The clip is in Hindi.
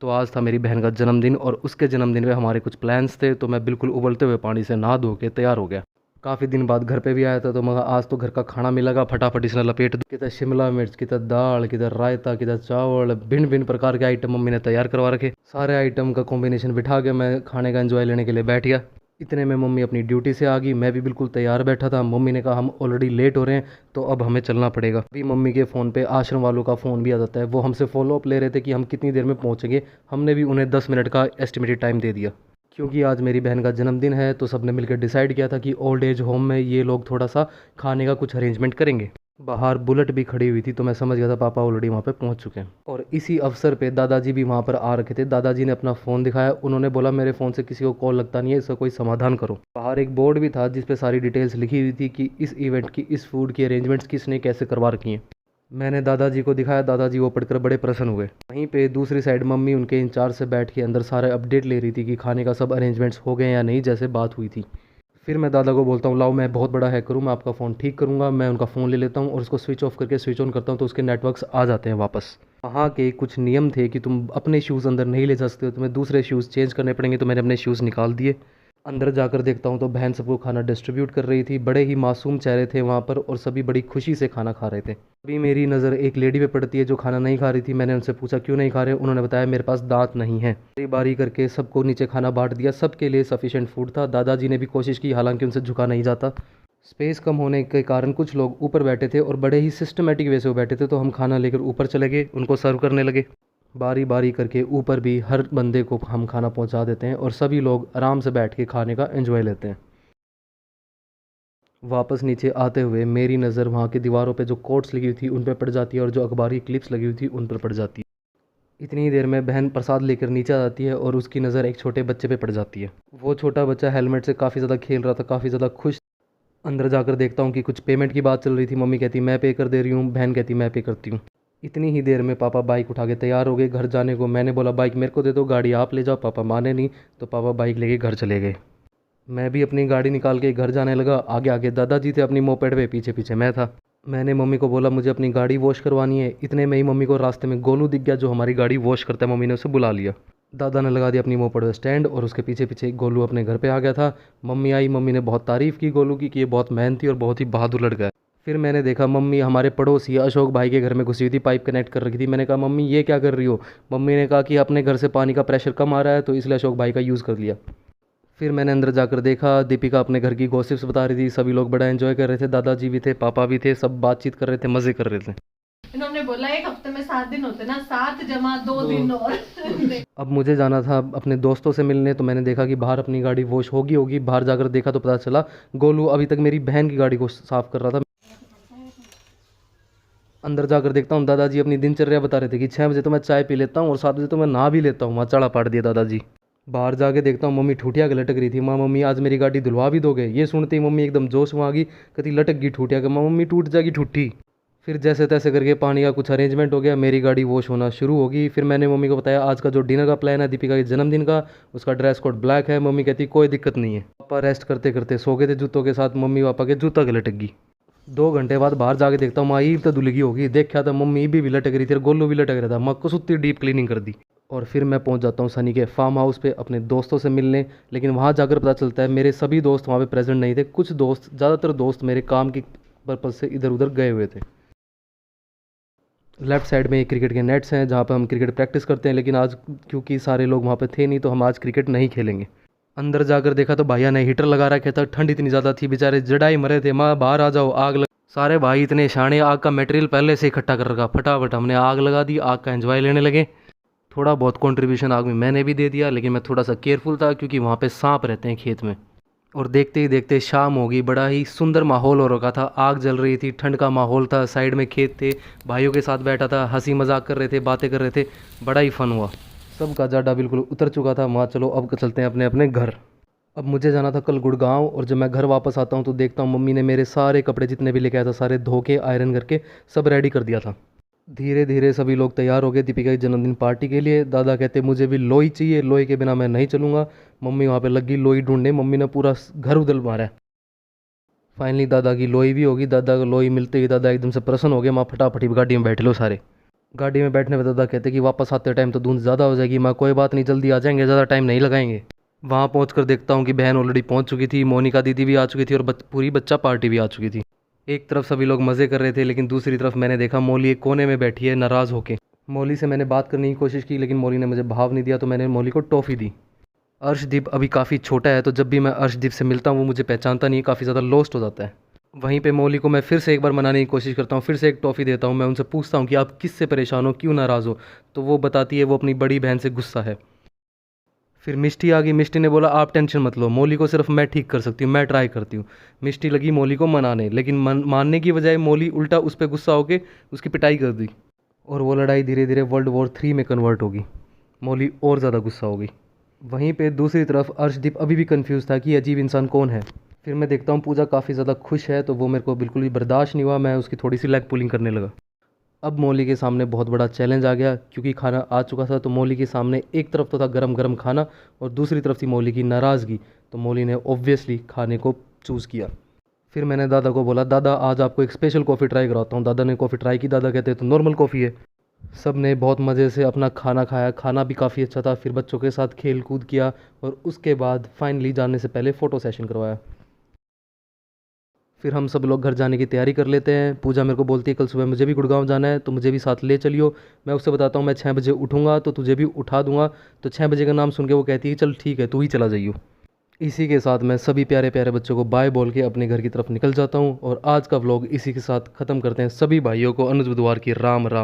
तो आज था मेरी बहन का जन्मदिन और उसके जन्मदिन पे हमारे कुछ प्लान्स थे, तो मैं बिल्कुल उबलते हुए पानी से नहा धो के तैयार हो गया। काफ़ी दिन बाद घर पे भी आया था, तो मगर आज तो घर का खाना मिलेगा, फटाफट इसने लपेट दो। किधर शिमला मिर्च, किधर दाल, किधर रायता, किधर चावल, भिन्न भिन्न प्रकार के आइटम मम्मी ने तैयार करवा रखे। सारे आइटम का कॉम्बिनेशन बिठा के मैं खाने का एंजॉय लेने के लिए बैठ गया। इतने में मम्मी अपनी ड्यूटी से आ गई, मैं भी बिल्कुल तैयार बैठा था। मम्मी ने कहा हम ऑलरेडी लेट हो रहे हैं, तो अब हमें चलना पड़ेगा। अभी मम्मी के फ़ोन पे आश्रम वालों का फ़ोन भी आ जाता है, वो हमसे फॉलोअप ले रहे थे कि हम कितनी देर में पहुंचेंगे। हमने भी उन्हें 10 मिनट का एस्टिमेटेड टाइम दे दिया। क्योंकि आज मेरी बहन का जन्मदिन है, तो सबने मिलकर डिसाइड किया था कि ओल्ड एज होम में ये लोग थोड़ा सा खाने का कुछ अरेंजमेंट करेंगे। बाहर बुलेट भी खड़ी हुई थी, तो मैं समझ गया था पापा ऑलरेडी वहाँ पे पहुँच चुके हैं। और इसी अवसर पे दादाजी भी वहाँ पर आ रखे थे। दादाजी ने अपना फ़ोन दिखाया, उन्होंने बोला मेरे फ़ोन से किसी को कॉल लगता नहीं है, इसका कोई समाधान करो। बाहर एक बोर्ड भी था जिस पे सारी डिटेल्स लिखी हुई थी कि इस इवेंट की, इस फूड की अरेंजमेंट्स किसने कैसे करवा रखी हैं। मैंने दादाजी को दिखाया, दादाजी वो पढ़कर बड़े प्रसन्न हुए। वहीं पे दूसरी साइड मम्मी उनके इंचार्ज से बैठ के अंदर सारे अपडेट ले रही थी कि खाने का सब अरेंजमेंट्स हो गए या नहीं, जैसे बात हुई थी। फिर मैं दादा को बोलता हूँ लाओ मैं बहुत बड़ा हैक करूँ, मैं आपका फ़ोन ठीक करूँगा। मैं उनका फ़ोन ले लेता हूँ और उसको स्विच ऑफ करके स्विच ऑन करता हूँ, तो उसके नेटवर्क्स आ जाते हैं वापस। वहाँ के कुछ नियम थे कि तुम अपने शूज़ अंदर नहीं ले जा सकते हो, तुम्हें दूसरे शूज़ चेंज करने पड़ेंगे, तो मैंने अपने शूज़ निकाल दिए। अंदर जाकर देखता हूँ तो बहन सबको खाना डिस्ट्रीब्यूट कर रही थी। बड़े ही मासूम चेहरे थे वहाँ पर और सभी बड़ी खुशी से खाना खा रहे थे। अभी मेरी नज़र एक लेडी पे पड़ती है जो खाना नहीं खा रही थी। मैंने उनसे पूछा क्यों नहीं खा रहे, उन्होंने बताया मेरे पास दांत नहीं है। बारी बारी करके सबको नीचे खाना बांट दिया, सबके लिए सफिशिएंट फूड था। दादाजी ने भी कोशिश की, हालांकि उनसे झुका नहीं जाता। स्पेस कम होने के कारण कुछ लोग ऊपर बैठे थे और बड़े ही सिस्टमेटिक वे से वो बैठे थे, तो हम खाना लेकर ऊपर चले गए, उनको सर्व करने लगे। बारी बारी करके ऊपर भी हर बंदे को हम खाना पहुंचा देते हैं और सभी लोग आराम से बैठ के खाने का एंजॉय लेते हैं। वापस नीचे आते हुए मेरी नज़र वहाँ की दीवारों पे जो कोट्स लगी हुई थी उन पर पड़ जाती है और जो अखबार की क्लिप्स लगी हुई थी उन पर पड़ जाती है। इतनी देर में बहन प्रसाद लेकर नीचे आ जाती है और उसकी नज़र एक छोटे बच्चे पे पड़ जाती है। वो छोटा बच्चा हेलमेट से काफ़ी ज़्यादा खेल रहा था, काफ़ी ज़्यादा खुश। अंदर जाकर देखता हूँ कि कुछ पेमेंट की बात चल रही थी। मम्मी कहती मैं पे कर दे रही हूँ, बहन कहती मैं पे करती हूँ। इतनी ही देर में पापा बाइक उठा के तैयार हो गए घर जाने को। मैंने बोला बाइक मेरे को दे दो, गाड़ी आप ले जाओ। पापा माने नहीं, तो पापा बाइक लेके घर चले गए। मैं भी अपनी गाड़ी निकाल के घर जाने लगा। आगे आगे दादाजी थे अपनी मोपेड पे, पीछे पीछे मैं था। मैंने मम्मी को बोला मुझे अपनी गाड़ी वॉश करवानी है। इतने में ही मम्मी को रास्ते में गोलू दिख गया जो हमारी गाड़ी वॉश करता है। मम्मी ने उसे बुला लिया। दादा ने लगा दिया अपनी मोपेड पे स्टैंड और उसके पीछे पीछे गोलू अपने घर पे आ गया था। मम्मी आई, मम्मी ने बहुत तारीफ़ की गोलू की कि ये बहुत मेहनती और बहुत ही बहादुर लड़का है। फिर मैंने देखा मम्मी हमारे पड़ोसी अशोक भाई के घर में घुसी हुई थी, पाइप कनेक्ट कर रखी थी। मैंने कहा मम्मी ये क्या कर रही हो। मम्मी ने कहा कि अपने घर से पानी का प्रेशर कम आ रहा है, तो इसलिए अशोक भाई का यूज़ कर लिया। फिर मैंने अंदर जाकर देखा, दीपिका अपने घर की गॉसिप्स बता रही थी। सभी लोग बड़ा एंजॉय कर रहे थे, दादाजी भी थे, पापा भी थे, सब बातचीत कर रहे थे, मज़े कर रहे थे। इन्होंने बोला एक हफ्ते में 7 दिन होते ना, 7 जमा 2 दिन और अब मुझे जाना था अपने दोस्तों से मिलने, तो मैंने देखा कि बाहर अपनी गाड़ी वॉश होगी। बाहर जाकर देखा तो पता चला गोलू अभी तक मेरी बहन की गाड़ी को साफ़ कर रहा था। अंदर जाकर देखता हूँ दादाजी अपनी दिनचर्या बता रहे थे कि 6 बजे तो मैं चाय पी लेता हूँ और 7 बजे तो मैं नहा भी लेता हूँ। वहाँ चढ़ा पाट दिया दादाजी। बाहर जाके देखता हूँ मम्मी ठूठिया के लटक रही थी। माँ मम्मी आज मेरी गाड़ी धुलवा भी दोगे। ये सुनते ही मम्मी एकदम जोश में आ गई, कहती लटक गई ठूठिया के। माँ मम्मी टूट जाएगी ठुट्ठी। फिर जैसे तैसे करके पानी का कुछ अरेंजमेंट हो गया, मेरी गाड़ी वॉश होना शुरू होगी। फिर मैंने मम्मी को बताया आज का जो डिनर का प्लान है दीपिका के जन्मदिन का, उसका ड्रेस कोड ब्लैक है। मम्मी कहती कोई दिक्कत नहीं है। पापा रेस्ट करते करते सो गए थे जूतों के साथ। मम्मी पापा के जूता के लटक गई। 2 घंटे बाद बाहर जाके देखता हूँ माँ ईब तो धुलगी होगी। देखा था मम्मी भी लटक रही थी और गोलू भी लटक रहा था। माँ को सुत्ती डीप क्लीनिंग कर दी। और फिर मैं पहुंच जाता हूँ सनी के फार्म हाउस पे अपने दोस्तों से मिलने। लेकिन वहाँ जाकर पता चलता है मेरे सभी दोस्त वहाँ पे प्रेजेंट नहीं थे। कुछ दोस्त, ज़्यादातर दोस्त मेरे काम की पर्पज़ से इधर उधर गए हुए थे। लेफ़्ट साइड में क्रिकेट के नेट्स हैं जहाँ पर हम क्रिकेट प्रैक्टिस करते हैं, लेकिन आज क्योंकि सारे लोग वहाँ पे थे नहीं, तो हम आज क्रिकेट नहीं खेलेंगे। अंदर जाकर देखा तो भैया ने हीटर लगा रखा था। ठंड इतनी ज़्यादा थी, बेचारे जड़ाई मरे थे। माँ बाहर आ जाओ, आग लग। सारे भाई इतने शाणे, आग का मटेरियल पहले से इकट्ठा कर रखा। फटाफट हमने आग लगा दी, आग का एंजॉय लेने लगे। थोड़ा बहुत कंट्रीब्यूशन आग में मैंने भी दे दिया, लेकिन मैं थोड़ा सा केयरफुल था क्योंकि वहाँ पे सांप रहते हैं खेत में। और देखते ही देखते शाम हो गई। बड़ा ही सुंदर माहौल हो रखा था, आग जल रही थी, ठंड का माहौल था, साइड में खेत थे, भाइयों के साथ बैठा था, हंसी मजाक कर रहे थे, बातें कर रहे थे। बड़ा ही फन हुआ। सबका जाडा बिल्कुल उतर चुका था। माँ चलो अब चलते हैं अपने अपने घर। अब मुझे जाना था कल गुड़गांव, और जब मैं घर वापस आता हूँ तो देखता हूँ मम्मी ने मेरे सारे कपड़े जितने भी लेके आया था सारे धो के आयरन करके सब रेडी कर दिया था। धीरे धीरे सभी लोग तैयार हो गए दीपिका की जन्मदिन पार्टी के लिए। दादा कहते मुझे भी लोई चाहिए, लोई के बिना मैं नहीं चलूँगा। मम्मी वहाँ पे लगी लोई ढूंढने। मम्मी ने पूरा घर उधल मारा। फाइनली दादा की लोई भी होगी। दादा को लोई मिलते ही दादा एकदम से प्रसन्न हो गए। माँ फटाफट गाड़ी में बैठ लो सारे। गाड़ी में बैठने पे दादा कहते कि वापस आते टाइम तो धुंध ज़्यादा हो जाएगी। मैं कोई बात नहीं, जल्दी आ जाएंगे, ज़्यादा टाइम नहीं लगाएंगे। वहाँ पहुँच देखता हूँ कि बहन ऑलरेडी पहुँच चुकी थी, मोनिका दीदी भी आ चुकी थी और पूरी बच्चा पार्टी भी आ चुकी थी। एक तरफ सभी लोग मज़े कर रहे थे, लेकिन दूसरी तरफ मैंने देखा मौली एक कोने में बैठी है नाराज़ होके। मौली से मैंने बात करने की कोशिश की, लेकिन मौली ने मुझे भाव नहीं दिया, तो मैंने मौली को टॉफ़ी दी। अर्शदीप अभी काफ़ी छोटा है, तो जब भी मैं अर्शदीप से मिलता हूँ वो मुझे पहचानता नहीं है, काफ़ी ज़्यादा लॉस्ट हो जाता है। वहीं पे मौली को मैं फिर से एक बार मनाने की कोशिश करता हूँ, फिर से एक टॉफ़ी देता हूँ। मैं उनसे पूछता हूँ कि आप किससे परेशान हो, क्यों नाराज़ हो, तो वो बताती है वो अपनी बड़ी बहन से गुस्सा है। फिर मिष्टी आ गई। मिष्टी ने बोला आप टेंशन मत लो, मौली को सिर्फ मैं ठीक कर सकती हूँ, मैं ट्राई करती हूँ। मिष्टी लगी मौली को मनाने, लेकिन मानने की बजाय मौली उल्टा उस पर गुस्सा होकर उसकी पिटाई कर दी और वो लड़ाई धीरे धीरे वर्ल्ड वॉर 3 में कन्वर्ट होगी। मौली और ज़्यादा गुस्सा हो गई। वहीं पे दूसरी तरफ अर्शदीप अभी भी कंफ्यूज था कि अजीब इंसान कौन है। फिर मैं देखता हूँ पूजा काफ़ी ज़्यादा खुश है, तो वो मेरे को बिल्कुल भी बर्दाश्त नहीं हुआ। मैं उसकी थोड़ी सी लेग पुलिंग करने लगा। अब मौली के सामने बहुत बड़ा चैलेंज आ गया, क्योंकि खाना आ चुका था। तो मौली के सामने एक तरफ तो था गरम गरम खाना और दूसरी तरफ थी मौली की नाराज़गी। तो मौली ने ऑब्वियसली खाने को चूज़ किया। फिर मैंने दादा को बोला दादा आज आपको एक स्पेशल कॉफ़ी ट्राई कराता हूँ। दादा ने कॉफ़ी ट्राई की। दादा कहते तो नॉर्मल कॉफ़ी है। सब ने बहुत मज़े से अपना खाना खाया, खाना भी काफ़ी अच्छा था। फिर बच्चों के साथ खेल कूद किया और उसके बाद फाइनली जाने से पहले फ़ोटो सेशन करवाया। फिर हम सब लोग घर जाने की तैयारी कर लेते हैं। पूजा मेरे को बोलती है कल सुबह मुझे भी गुड़गांव जाना है, तो मुझे भी साथ ले चलियो। मैं उससे बताता हूँ मैं 6 बजे उठूँगा तो तुझे भी उठा दूँगा। तो 6 बजे का नाम सुन के वो कहती है चल ठीक है तू ही चला जाइयो। इसी के साथ मैं सभी प्यारे प्यारे बच्चों को बाय बोल के अपने घर की तरफ निकल जाता हूँ। और आज का व्लॉग इसी के साथ ख़त्म करते हैं। सभी भाइयों को अनुज बुधवार की राम राम।